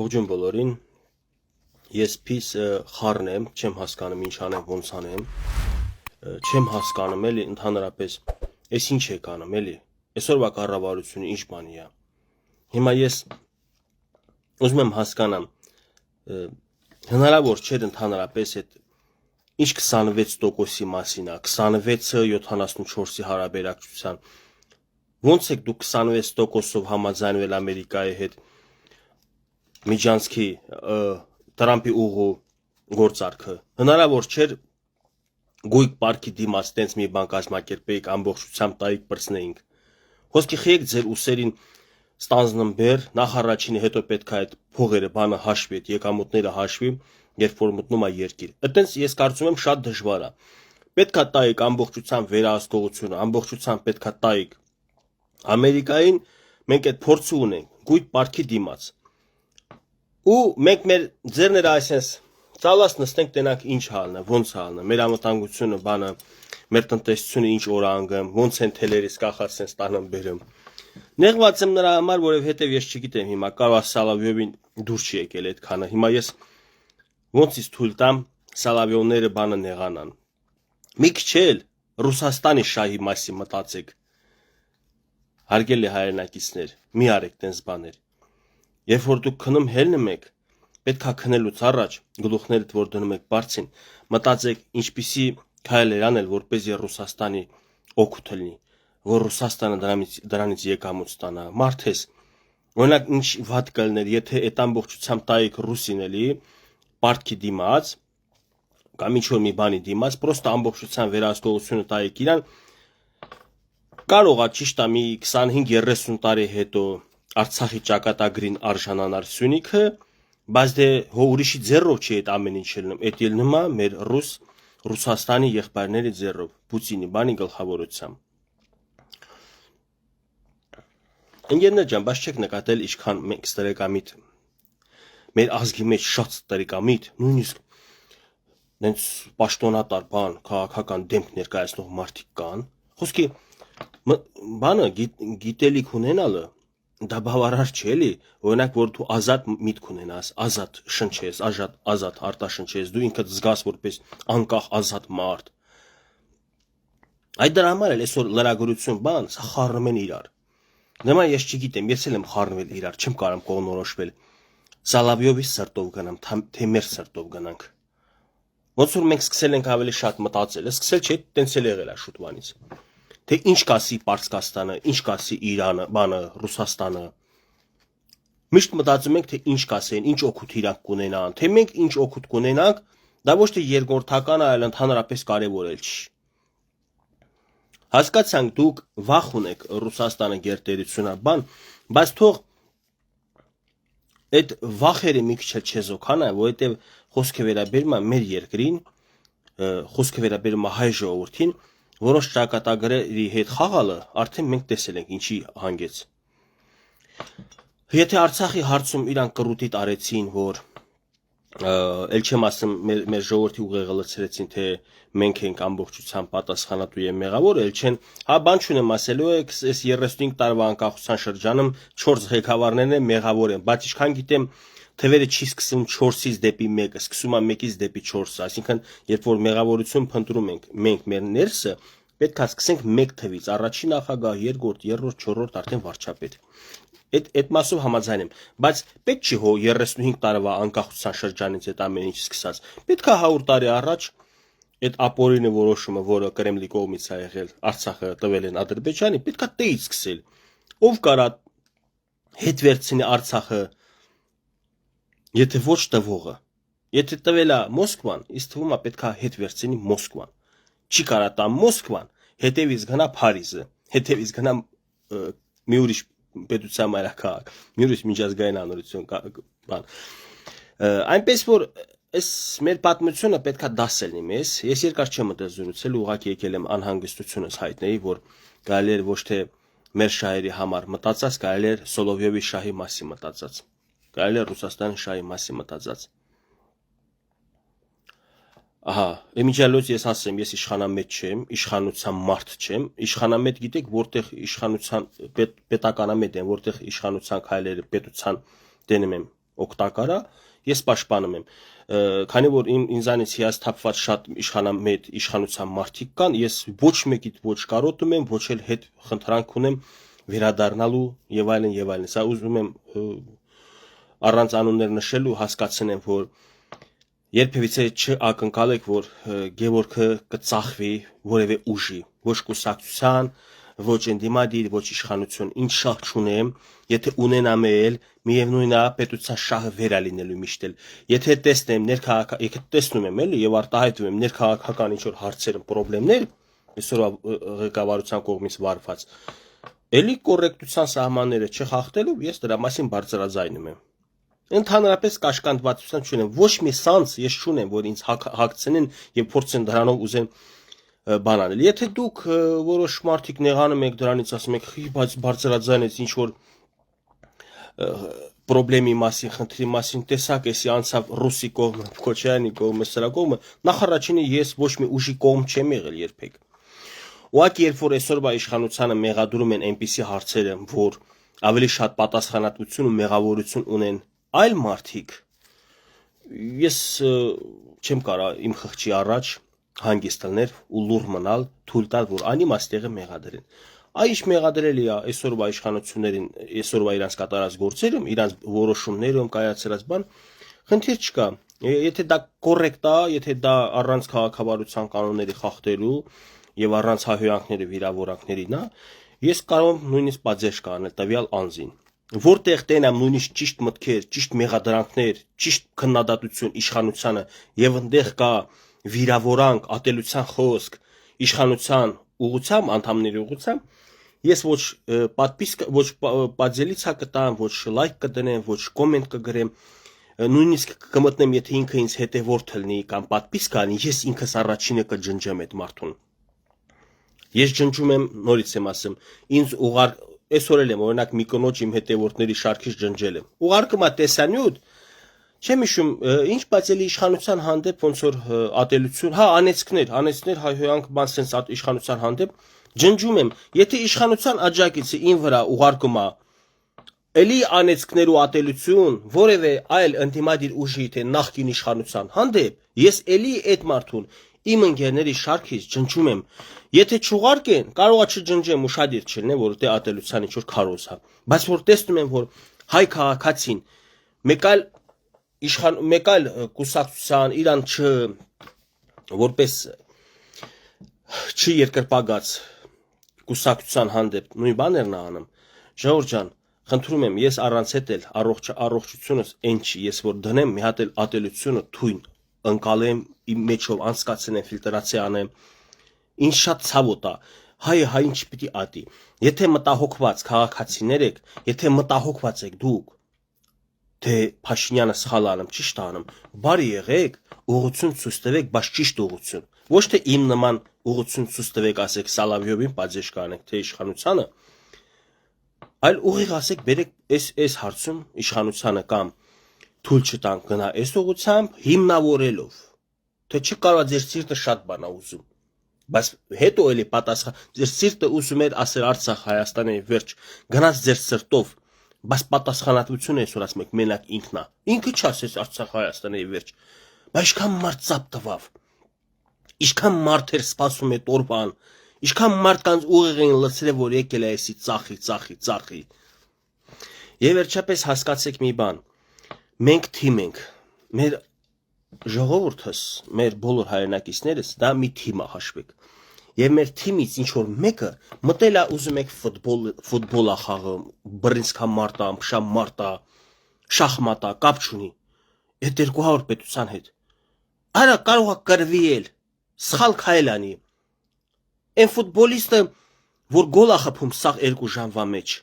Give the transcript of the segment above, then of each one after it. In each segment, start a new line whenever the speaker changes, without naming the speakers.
Ողջույն բոլորին, ես փիս խառն եմ, չեմ հասկանում ինչ անեմ, ոնց անեմ, չեմ հասկանում էլի ընդհանրապես, ես ինչ եք անում էլի, այսօրվա կառավարությունը ինչ բանի է, հիմա ես ուզում եմ հասկանամ, հնարավոր չէր ընդհանրապես այդ ինչ 26%-ի մասին է, 26-ը 74-ի հարաբերակցության, ոնց եք դուք 26%-ով համաձայնվել Ամերիկայի հետ Միջանցքի Տրամպի ուղու գործարքը, հնարավոր չէր գույք պարքի դիմաց տենց մի բան կազմակերպեիք ամբողջությամբ տայիք պրծնեինք, հոսքի խիեք ձեր ուսերին ստանձնում բեր, նախ առաջինը հետո պետք է այդ փողերը բանը հաշվի, այդ եկամուտները հաշվի, երբ որ մտնում է երկիր, այտենց ես կարծում եմ շատ դժվար է, պետք է տայիք ամբողջությամբ վերահսկողությունը, ամբողջությամբ պետք է տայիք Ամերիկային, մենք այդ փորձը ունենք, գույք պարքի դիմաց, ու մենք մեր ձերները այսպես ծալած նստենք տենանք ինչ հալնը, ոնց հալնը, մեր ամտանգությունը բանը, մեր տնտեսությունը ինչ օրանգը, ոնց են թելերից կախած են ստանան բերում։ Նեղված եմ նրա համար, որովհետև ես չգիտեմ հիմա կարող Սալավյովին դուրս չի եկել այդքանը։ Հիմա ես ոնց is թույլ տամ Սալավյովները բանը նեղանան։ Մի քիչ էլ Ռուսաստանի շահի մասին մտածեք։ Հարգելի հայրենակիցներ, մի արեք տենց բաներ։ Երբ որ դուք քնում հելնում եք, պետք է քնելուց առաջ գլուխներդ որ դնում եք բարձին, մտածեք ինչպիսի քայլեր անել, որպեսզի Ռուսաստանի օգուտ լինի, որ Ռուսաստանը դրանից եկամուտ ստանա։ Մարդես, օրինակ ինչ վատ կլներ, եթե այդ ամբողջությամբ տայիք ռուսին էլի, պարտքի դիմաց, կամ ինչ որ մի բանի դիմաց, պրոստը ամբողջությամբ վերահսկողությունը տայիք իրան, կարող է ճիշտ է մի 25-30 տարի հետո Արցախի ճակատագրին արժանանար Սյունիքը, բայց դե հո ուրիշի ձեռով չի այդ ամեն ինչ ելնում, այդ ելնում է մեր Ռուսաստանի եղբայրների ձեռով, Պուտինի բանի գլխավորությամբ։ Ընկերներ ջան, բայց չեք նկատել ինչքան մենք ստրեկամիտ, մեր ազգի մեջ շատ ստրեկամիտ, նույնիսկ նենց պաշտոնատար բան, քաղաքական դեմք ներկայացնող մարդիկ կան, խոսքի բանը գիտելիք ունենալը դա բավարար չէ էլի, օրինակ որ դու ազատ միտք ունենաս, ազատ շնչես, ազատ արտաշնչես, դու ինքդ զգաս որպես անկախ ազատ մարդ։ Այդ դրա համար էլ այսօր լրագրություն բան, սա խառնում են իրար։ Նման ես չգիտեմ, ես էլ եմ խառնվել իրար, չեմ կարող կողնորոշվել։ Սալավյովի սրտով գնամ, թե մեր սրտով գնանք։ Ոնց որ մենք սկսել ենք ավելի շատ մտածել, սկսել չէ, տենց էլ եղել է շուտվանից։ Թե ինչ կասի Պարսկաստանը, ինչ կասի Իրանը, բանը, Ռուսաստանը։ Միշտ մտածում ենք, թե ինչ կասեն, ինչ օգուտ իրանք կունենան, թե մենք ինչ օգուտ կունենանք, դա ոչ թե երկրորդական, այլ ընդհանրապես կարևոր էլ չի։ Հասկացանք դուք վախ ունեք Ռուսաստանը գերտերությունա բան, բայց թող այդ վախերը մի քիչ չեզոքանա, որովհետև խոսքը վերաբերում է մեր երկրին, խոսքը վերաբերում է հայ ժողովրդին, որոշ ճակատագրերի հետ խաղալը արդեն մենք տեսել ենք ինչի հանգեց։ Եթե Արցախի հարցում իրանք կռուտիտ արեցին, որ էլ չեմ ասում մեր ժողովրդի ուղեղը լցրեցին, թե մենք ենք ամբողջությամբ պատասխանատու եւ մեղավոր, էլ չեն, հա բան չունեմ ասելու է, այս 35 տարվա անկախության շրջանում 4 ղեկավարներն են մեղավոր են, բայց ինչքան գիտեմ թվերը չի սկսում 4-ից դեպի 1-ը, սկսում է 1-ից դեպի 4-ը, այսինքն երբ որ մեղավորություն փնտրում ենք մենք մեր ներսը, պետք է սկսենք 1 թվից, առաջին նախագահ, երկրորդ, երրորդ, չորրորդ արդեն վարչապետ։ Այդ մասով համաձայն եմ, բայց պետք չի հո 35 տարվա անկախության շրջանից այդ ամեն ինչ սկսած։ Պետք է 100 տարի առաջ այդ ապօրինը որոշումը, որը Կրեմլի կողմից է եղել, Արցախը տվել են Ադրբեջանի, պետք է տեից սկսել։ Ով կարա հետ վերցնի Արցախը, եթե ոչ տվողը, եթե տվել է Մոսկվան, իսկ թվում է պետք է հետ վերցնի Մոսկվան։ Չի կարա տա Մոսկվան, հետևից գնա Փարիզը, հետևից գնա մի ուրիշ պետության մայրաքաղաք, մի ուրիշ միջազգային հանրություն բան։ Այնպես որ այս մեր պատմությունը պետք է դասել լինի մեզ, ես երկար չեմ մտել զրուցել, ուղղակի եկել եմ անհանգստությունս հայտնել, որ կարելի էր ոչ թե մեր շահերի համար մտածած, կարելի էր Սոլովյովի շահի մասին մտածած, կարելի էր Ռուսաստանի շահի մասին մտածած։ Ահա, իմիջիալոց ես ասեմ, ես իշխանամետ չեմ, իշխանության մարդ չեմ, իշխանամետ գիտեք, որտեղ իշխանության պետականամետ եմ, որտեղ իշխանության քայլերը պետության դենում եմ, օգտակար է, ես պաշտպանում եմ։ Քանի որ ինձանից հիասթափված շատ իշխանամետ իշխանության մարդիկ կան, ես ոչ մեկիդ ոչ կարոտում եմ, ոչ էլ հետ խնդրանք ունեմ վերադառնալու եւ այլն եւ այլն։ Սա ուզում եմ առանց անուններ նշելու հասկացնեմ, որ երբևիցե չակնկալեք, որ Գևորգը կծախվի որևէ ուժի, ոչ կուսակցության, ոչ ընդդիմադիր, ոչ իշխանություն, ինչ շահ չունեմ, եթե ունենամ էլ, միևնույն է պետության շահը վերա լինելու միշտ էլ։ Եթե տեսնեմ եթե տեսնում եմ էլի եւ արտահայտում եմ ներքաղաքական ինչ որ հարցեր, խնդիրներ, այսօրվա ղեկավարության կողմից վարված, էլի կոռեկտության սահմանները չխախտելով ես դրա մասին բարձրաձայնում եմ։ Ընդհանրապես կաշկանդվածություն չունեմ, ոչ մի սանձ ես չունեմ, որ ինձ հագցնեն եւ փորձեն դրանով ուզեն բան անել։ Եթե դուք որոշ մարդիկ նեղանում եք դրանից, ասում եք, բայց բարձրաձայնեց ինչ որ խնդրի մասին, տեսակ էսի անցավ ռուսի կողմը, Քոչարյանի կողմը, սրա կողմը, նախ առաջինը ես ոչ մի ուժի կողմ չեմ եղել երբեք։ Ուղղակի երբ որ այսօրվա իշխանությանը մեղադրում են այնպիսի հարցերը, որ ավելի շատ պատասխանատվություն ու մեղավորություն ունեն այլ մարդիկ, ես չեմ կարող իմ խղճի առաջ հանգիստ լինել ու լուռ մնալ, թույլ տալ, որ անիմաստեղը մեղադրեն։ Այս մեղադրելի է այսօրվա իշխանություններին, այսօրվա իրանց կատարած գործերում, իրանց որոշումներում կայացրած բան, խնդիր չկա։ Եթե դա կոռեկտ է, եթե դա առանց քաղաքավարության կանոնների խախտելու եւ առանց հայհոյանքների վիրավորանքներին է, ես կարող եմ նույնիսկ պատժեշ կանել տվյալ անձին։ Որտեղ տենամ նույնիսկ ճիշտ մտքեր, ճիշտ մեղադրանքներ, ճիշտ քննադատություն իշխանությանը եւ այնտեղ կա վիրավորանք, ատելության խոսք, իշխանության ուղղությամբ, անդամների ուղղությամբ, ես ոչ պատվիսկ, ոչ պատժելիցա կտամ, ոչ լայք կդնեմ, ոչ կոմենտ կգրեմ, նույնիսկ կմտնեմ, եթե ինքը ինձ հետևորդ լինի կամ պատվիսկ անի, ես ինքս առաջինը կջնջեմ այդ մարդուն։ Ես ջնջում եմ, նորից եմ ասում, ինձ այսօր էլ եմ օրինակ մի կնոջ իմ հետևորդների շարքից ջնջել եմ։ Ուղարկում է տեսանյութ, չեմ հիշում, ինչ բացելի իշխանության հանդեպ ոնց որ ատելություն, անեծքներ, հայհոյանք, բան sense իշխանության հանդեպ ջնջում եմ։ Եթե իշխանության աջակիցը ին վրա ուղարկում է էլի անեծքներ ու ատելություն որևէ այլ ընդդիմադիր ուժի թե նախկին իշխանության հանդեպ, ես էլի այդ մարդուն իմ ընկերների շարքից ջնջում եմ։ Եթե չուղարկեն, կարողա չջնջեմ, ուշադիր չլինեմ, որովհետեւ ատելության ինչ որ քարոզ է։ Բայց որ տեսնում եմ, որ հայ քաղաքացին մեկ այլ կուսակցության իրան որպես երկրպագած կուսակցության հանդեպ նույն բաներն է անում։ Ժողովուրդ ջան, խնդրում եմ, ես առանց հետ էլ առողջությունս այն չի, ես որ դնեմ մի հատ էլ ատելությունը թույն ընկալեմ, իմ մեջով անցկացնեմ, ֆիլտրացիա անեմ, ինչ շատ ցավոտ է, հայը ինչ պիտի ատի։ Եթե մտահոգված քաղաքացիներ եք, եթե մտահոգված եք դուք, թե Փաշինյանը սխալ անում, ճիշտ անում, բարի եղեք, ուղղություն ցույց տվեք, բայց ճիշտ ուղղություն։ Ոչ թե իմ նման ուղղություն ցույց տվեք, ասեք Սալավիովին պատժեշ կանեք, թե իշխանությանը, այլ ուղիղ ասեք, բերեք այս հարցում իշխանությանը կամ թույլ չտանք գնա այս ուղղությամբ հիմնավորելով, թե չի կարող ձեր սիրտը շատ բան է ուզում, բայց հետո էլի պատասխան, ձեր սիրտը ուզում էր ասել Արցախ Հայաստանի վերջ, գնաց ձեր սրտով, բայց պատասխանատվությունը այսօր ասում եք մենակ ինքն է, ինքը չասես Արցախ Հայաստանի վերջ, բայց ինչքան մարդ ծափ տվավ, ինչքան մարդ էր սպասում այդ օրվան, ինչքան մարդկանց ուղիղ էին լցրել, որ եկել է այսի ծախի։ Եվ վերջապես հասկացեք մի բան, մենք թիմ ենք, մեր ժողովուրդս, մեր բոլոր հայրենակիցներս դա մի թիմ է հաշվեք, եւ մեր թիմից ինչ որ մեկը մտել է ուզում եք ֆուտբոլ է խաղում, բռնցքամ մարդ է, ամփշամ մարդ է, շախմատ է, կապ չունի, այդ 200 պետության հետ, արա կարող է կրվիել, սխալ քայլ անի, այն ֆուտբոլիստը, որ գոլ է խփում սաղ 2 ժամվա մեջ,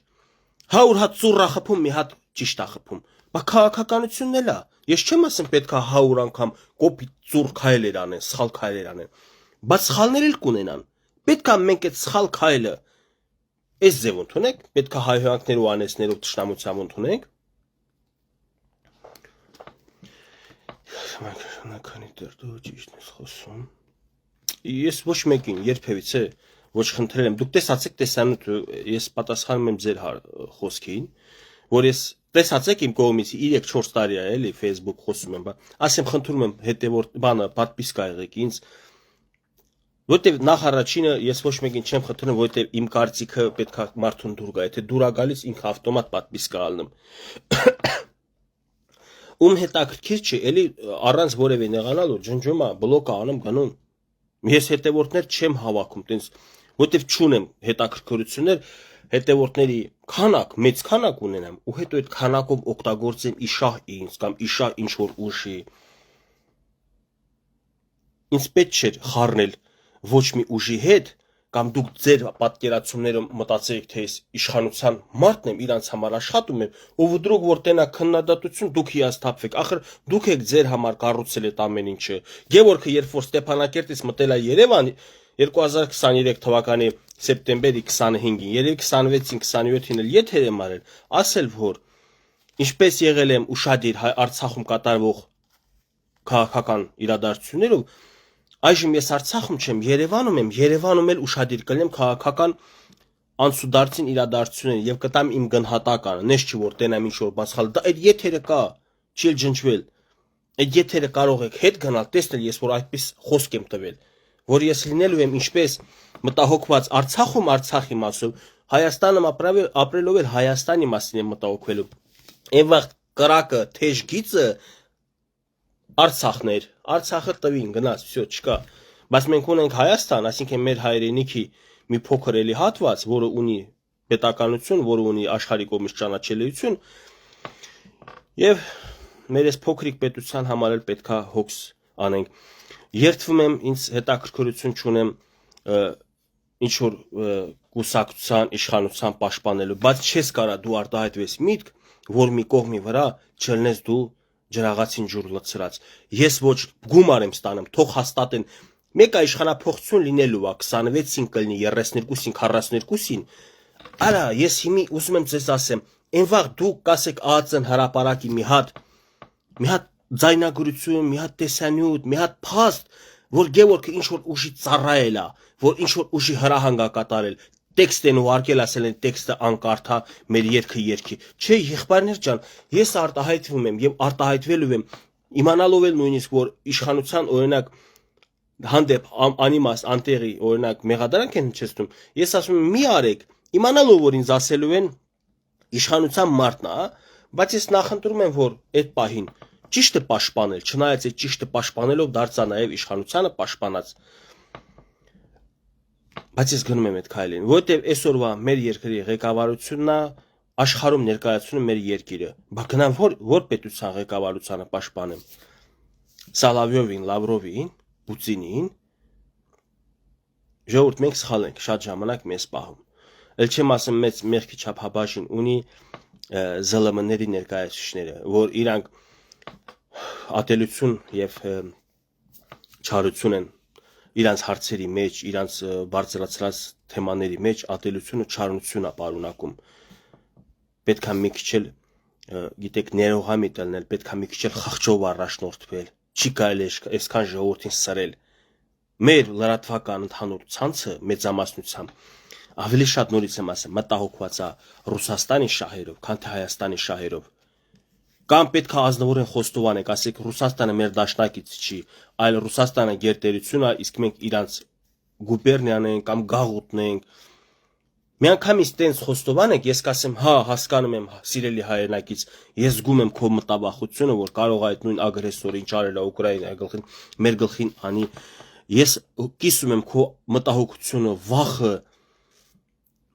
100 հատ ծուռ է խփում, մի հատ ճիշտ է խփում, բայց քաղաքականությունն էլ է, ես չեմ ասում պետքա 100 անգամ կոպիտ ծուռ քայլեր անեն, սխալ քայլեր անեն, բայց սխալներ էլ կունենան, պետքա մենք այդ սխալ քայլը այս ձև ընդունենք, պետքա հայհոյանքներ ու անեծներով թշնամությամբ ընդունենք, քանի դեռ դու ճիշտ ես խոսում, ես ոչ մեկին երբևիցե ոչ խնդրել եմ, դուք տեսացեք տեսանյութը, ես պատասխանում եմ ձեր խոսքին, որ ես Տեսած եք իմ կողմից 3-4 տարի է էլի Facebook խոսում եմ, ասեմ խնդրում եմ հետևորդ բանը պատպիսկա եղեք ինձ, որտեվ նախ առաջինը ես ոչ մեկին չեմ խնդրում, որտեվ իմ կարծիքը պետքա մարդուն դուր գա, եթե դուր է գալիս ինքը ավտոմատ պատպիսկա ալնում։ Ում հետաքրքիր չի, էլի առանց որևէ նեղանալու ջնջում է, բլոկ է անում գնում։ Ես հետևորդներ չեմ հավաքում, տենց, որտեվ չունեմ հետաքրքրություններ, հետևորդների քանակ, մեծ քանակ ունենամ, ու հետո այդ քանակով օգտագործեմ իշահ ինձ կամ իշահ ինչ որ ուժի։ Ինձ պետք չէր խառնել ոչ մի ուժի հետ, կամ դուք ձեր պատկերացումներում մտածեիք, թե ես իշխանության մարդն եմ, իրանց համար աշխատում եմ, ու վդրուկ որ տենա քննադատություն, դուք հիասթափվեք, ախր դուք եք ձեր համար կառուցել այդ ամեն ինչը։ Գևորգը երբ որ Ստեփանակերտից մտել է Երևան 2023 թվականի սեպտեմբերի 25-ին, երևի 26-ին, 27-ին էլ եթեր եմ արել, ասել որ ինչպես եղել եմ ուշադիր Արցախում կատարվող քաղաքական իրադարձություններով, այժմ ես Արցախում չեմ, Երևանում եմ, Երևանում էլ ուշադիր կլինեմ քաղաքական անցուդարձին իրադարձություններին եւ կտամ իմ գնահատականը, նես չի որ տենամ ինչ որ բացխալ, դա այդ եթերը կա, չի ջնջվել։ Այդ եթերը կարող եք հետ գնալ, տեսնել ես որ այդպես խոսք եմ տվել, որ ես լինելու եմ ինչպես մտահոգված Արցախում Արցախի մասով, Հայաստանում ապրելով էլ Հայաստանի մասին եմ մտահոգվելու։ Այն վաղ կրակը, թեժ գիծը Արցախներ, Արցախը տվին գնաց, всё, չկա։ Բայց մենք ունենք Հայաստան, այսինքն մեր հայրենիքի մի փոքր էլի հատված, որը ունի պետականություն, որը ունի աշխարհի կողմից ճանաչելիություն, եւ մեր այս փոքրիկ պետության համար էլ պետքա հոգս անենք։ Երդվում եմ, ինձ հետաքրքրություն չունեմ ինչ որ կուսակցության իշխանության պաշտպանելու, բայց չես կարա դու արտահայտվես միտք, որ մի կողմի վրա չլնես դու ջրաղացին ջուր լցրած։ Ես ոչ գումար եմ ստանում, թող հաստատեն։ Մեկը իշխանափոխություն լինելու է 26-ին կլինի, 32-ին, 42-ին։ Արա, ես հիմի ուզում եմ ձեզ ասեմ, այն վաղ դուք կասեք ԱԱԾ-ն հրապարակի մի հատ ձայնագրություն, մի հատ տեսանյութ, մի հատ փաստ, որ Գևորգը ինչ որ ուժի ծառայել է, որ ինչ որ ուժի հրահանգ է կատարել, տեքստ են ուղարկել, ասել են տեքստը անկարդա, մեր երգը երգի։ Չէ, եղբայրներ ջան, ես արտահայտվում եմ եւ արտահայտվելու եմ, իմանալով էլ նույնիսկ որ իշխանության օրինակ հանդեպ անիմաստ անտեղի օրինակ մեղադրանք են հնչեցնում, ես ասում եմ մի արեք, իմանալով որ ինձ ասելու են իշխանության մարդն է, բայց ես նախընտրում եմ որ այդ պահին ճիշտը պաշտպանել, չնայած այդ ճիշտը պաշտպանելով դարձա նաև իշխանությանը պաշտպանած։ Բայց ես գնում եմ այդ քայլին, որովհետև այսօրվա մեր երկրի ղեկավարությունն է աշխարհում ներկայացնում մեր երկիրը։ Բա գնամ որ պետության ղեկավարությանը պաշտպանեմ։ Սալավյովին, Լավրովին, Պուտինին։ Ժողովուրդ մենք սխալ ենք, շատ ժամանակ մեզ պահում։ Էլ չեմ ասում մեծ մեղքի չափաբաժին ունի ԶԼՄ-ների ներկայացուցիչները, որ իրանք ատելություն եւ չարություն են իրանց հարցերի մեջ, իրանց բարձրացրած թեմաների մեջ ատելությունը չարություն է պարունակում։ Պետքա մի քիչ էլ գիտեք ներողամիտ լինել, պետքա մի քիչ էլ խղճով առաջնորդվել։ Չի կարելի այսքան ժողովրդին սրել։ Մեր լրատվական ընդհանուր ցանցը մեծամասնությամբ ավելի շատ նորից եմ ասեմ, մտահոգված է Ռուսաստանի շահերով, քան թե Հայաստանի շահերով։ Կամ պետք է ազնվորեն խոստովանենք, ասեք Ռուսաստանը մեր դաշնակից չի, այլ Ռուսաստանը գերտերություն է, իսկ մենք իրանց գուբերնիան ենք կամ գաղութն ենք։ Միանգամից տենց խոստովանենք, ես կասեմ, հա, հասկանում եմ, սիրելի հայրենակից, ես զգում եմ քո մտավախությունը, որ կարող է այդ նույն ագրեսորը ինչ արել է Ուկրաինայի գլխին, մեր գլխին անի։ Ես կիսում եմ քո մտահոգությունը, վախը,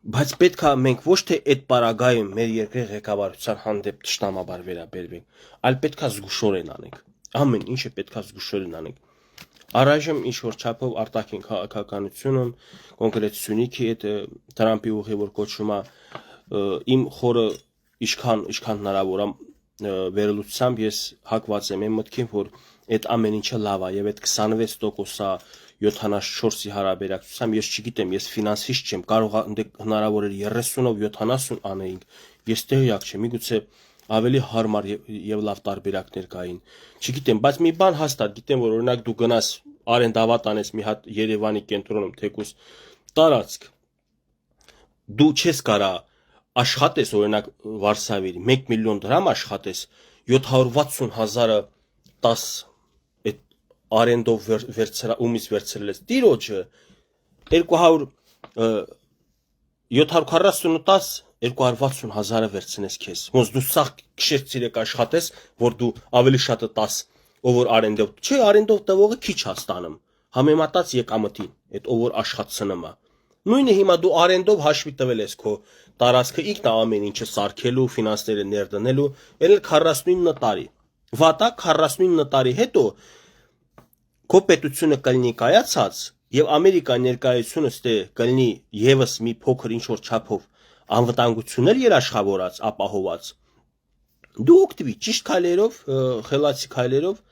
բայց պետք է մենք ոչ թե այդ պարագայում մեր երկրի ղեկավարության հանդեպ ճշտամաբար վերաբերվենք, այլ պետք է զգուշորեն անենք։ Ամեն ինչը պետք է զգուշորեն անենք։ Առայժմ ինչ որ չափով արտաքին քաղաքականությունը, կոնկրետ Սյունիքի այդ Թրամփի ուղի որ կոչվում է, իմ խորը ինչքան հնարավոր է վերլուծությամբ ես հակված եմ այն մտքին, որ այդ ամեն ինչը լավ է եւ այդ 26% 74-ի հարաբերակցությամբ ես չգիտեմ, ես ֆինանսիստ չեմ, կարող է հնարավոր էր 30-ով 70 անեինք, ես տեղյակ չեմ, միգուցե ավելի հարմար եւ լավ տարբերակներ կային։ Չգիտեմ, բայց մի բան հաստատ գիտեմ, որ օրինակ դու գնաս արենդավատ անես մի հատ Երևանի կենտրոնում թեկուս տարածք, դու չես կարա աշխատես օրինակ Վարշավի 1 միլիոն դրամ աշխատես 760,000-ը 10 այդ արենդով ումից վերցրել ես տիրոջը 740-10 260,000-ը վերցնես քեզ ոնց դու սաղ քիշեր ցիրեք աշխատես որ դու ավելի շատը 10 ով որ արենդով չէ արենդով տվողը քիչ է ստանում համեմատած եկամտին այդ ով որ աշխատցնում է նույնը հիմա դու արենդով հաշվի տվել ես քո տարածքը ինքն ամեն ինչը սարքելու ֆինանսները ներդնելու ելել 49 տարի վատա 49 տարի հետո քո պետությունը կլինի կայացած եւ Ամերիկա ներկայությունը ստե կլինի եւս մի փոքր ինչ որ չափով անվտանգություններ երաշխավորած ապահոված դու օգտվի ճիշտ քայլերով խելացի քայլերով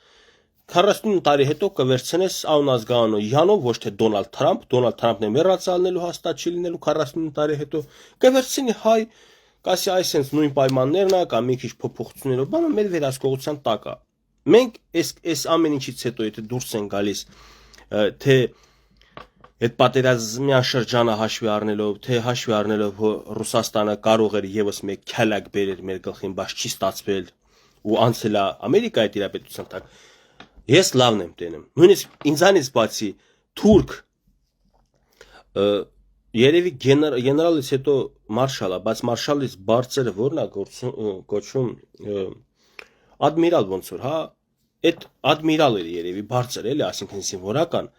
49 տարի հետո կվերցնես անազգանո Յանով ոչ թե Դոնալդ Թրամփն է մեռածալնելու հաստատ չի լինելու 49 տարի հետո կվերցնի հայ կասի այսենց նույն պայմաններն է կամ մի քիչ փոփոխություններով բանը մեր վերահսկողության տակ է մենք այս ամեն ինչից հետո եթե դուրս են գալիս թե այդ պատերազմյան շրջանը հաշվի առնելով թե հաշվի առնելով Ռուսաստանը կարող էր եւս մեկ քյալակ բերեր մեր գլխին բայց չի ստացվել ու անցել է Ամերիկայի տիրապետության տակ ես լավն եմ տենում նույնիսկ ինձանից բացի թուրք երևի գեներալից հետո մարշալա բայց մարշալից բարձրը որն է կոչվում ադմիրալ ոնց որ հա այդ ադմիրալը երևի բարձր էլի այսինքն զինվորական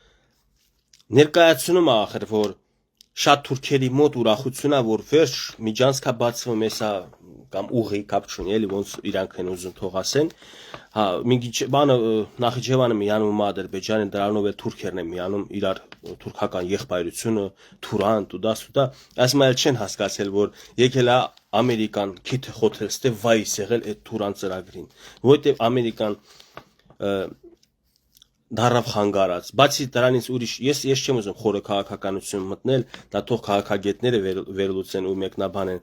ներկայացնում է ախր որ շատ թուրքերի մոտ ուրախությունա որ վերջ միջանցքա բացվում էսա կամ ուղի կապ չունի էլի ոնց իրանք են ուզում թող ասեն հա մի քիչ բանը Նախիջևանը միանում Ադրբեջանը դրանով է թուրքերն են միանում իրար թուրքական եղբայրությունը Թուրանտ ու դա ասում էլ չեն հասկացել որ եկել է Ամերիկան քիթ խոթել ստե վայս եղել այդ Թուրան ծրագրին որտեվ Ամերիկան դարավ խանգարած բացի դրանից ուրիշ ես չեմ ուզում խորը քաղաքականություն մտնել դա թող քաղաքագետները վերլուծեն ու մեկնաբանեն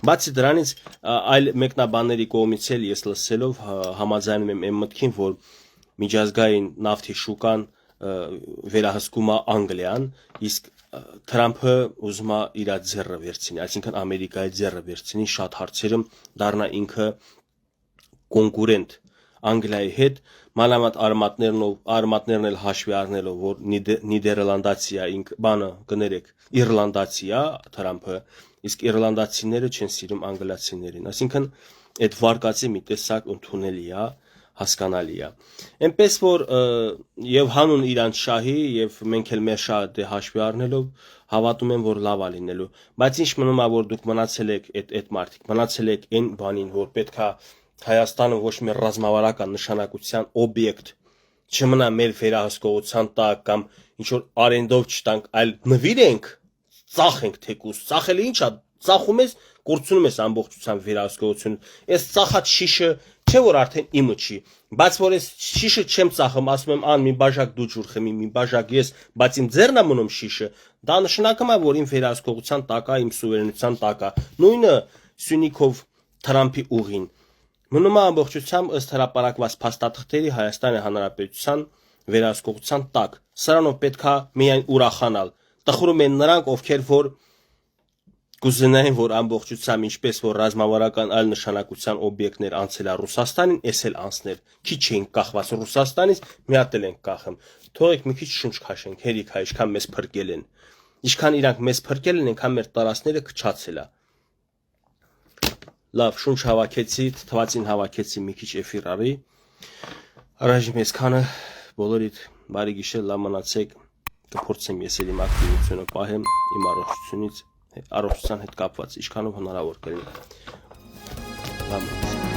բացի դրանից այլ մեկնաբանների կողմից էլ ես լսելով համաձայնում եմ այն մտքին որ միջազգային նավթի շուկան վերահսկում է Անգլիան իսկ Թրամփը ուզում է իր ձեռը վերցնի այսինքն Ամերիկայի ձեռը վերցնի շատ հարցերում դառնա ինքը կոնկուրենտ Անգլիայի հետ մանավանդ արմատներն էլ հաշվի առնելով որ Նիդերլանդացի է ինք բանը կներեք Իռլանդացի է Թրամփը իսկ իռլանդացիները չեն սիրում անգլիացիներին այսինքն այդ վարկածի մի տեսակ ընդունելի է հասկանալի է այնպես որ եւ հանուն իրանց շահի եւ մենք էլ մեր շահը դե հաշվի առնելով հավատում եմ որ լավ է լինելու բայց ինչ մնում է որ դուք մնացել եք այդ մարդիկ մնացել եք այն բանին որ պետքա Հայաստանը ոչ մի ռազմավարական նշանակության օբյեկտ չմնա մեր վերահսկողության տակ կամ ինչ որ արենդով չտանք այլ նվիրենք ծախենք թեկուս ծախելը ինչա ծախում ես կորցնում ես ամբողջությամբ վերահսկողություն այս ծախած շիշը չէ որ արդեն իմը չի բայց որ այս շիշը չեմ ծախում ասում եմ ան մի բաժակ դու ջուր խմի մի բաժակ ես բայց իմ ձեռն է մնում շիշը դա նշանակում է որ իմ վերահսկողության տակ է իմ սուվերենության տակ է նույնը Սյունիքով Թրամփի ուղին Մնում է ամբողջությամբ ըստ հրապարակված փաստաթղթերի Հայաստանի Հանրապետության վերահսկողության տակ։ Սրանով պետք է միայն ուրախանալ։ Տխրում են նրանք, ովքեր որ կուզենային, որ ամբողջությամբ ինչպես որ ռազմավարական այլ նշանակության օբյեկտներ անցել է Ռուսաստանին, էս էլ անցներ։ Քիչ էին կախված Ռուսաստանից, մի հատ էլ են կախում։ Թողեք մի քիչ շունչ քաշենք, հերիք է, ինչքան մեզ փրկել են։ Ինչքան իրանք մեզ փրկել են, այնքան մեր տարածքները քչացել է։ Լավ, շունչ հավաքեցի, թվացին հավաքեցի մի քիչ էֆիր արի։ Առայժմ այսքանը բոլորիդ բարի գիշեր, լավ մնացեք։ Կփորձեմ ես էլ իմ ակտիվությունը պահեմ իմ առողջության հետ կապված, ինչքանով հնարավոր կլինի։ Լավ մնացեք։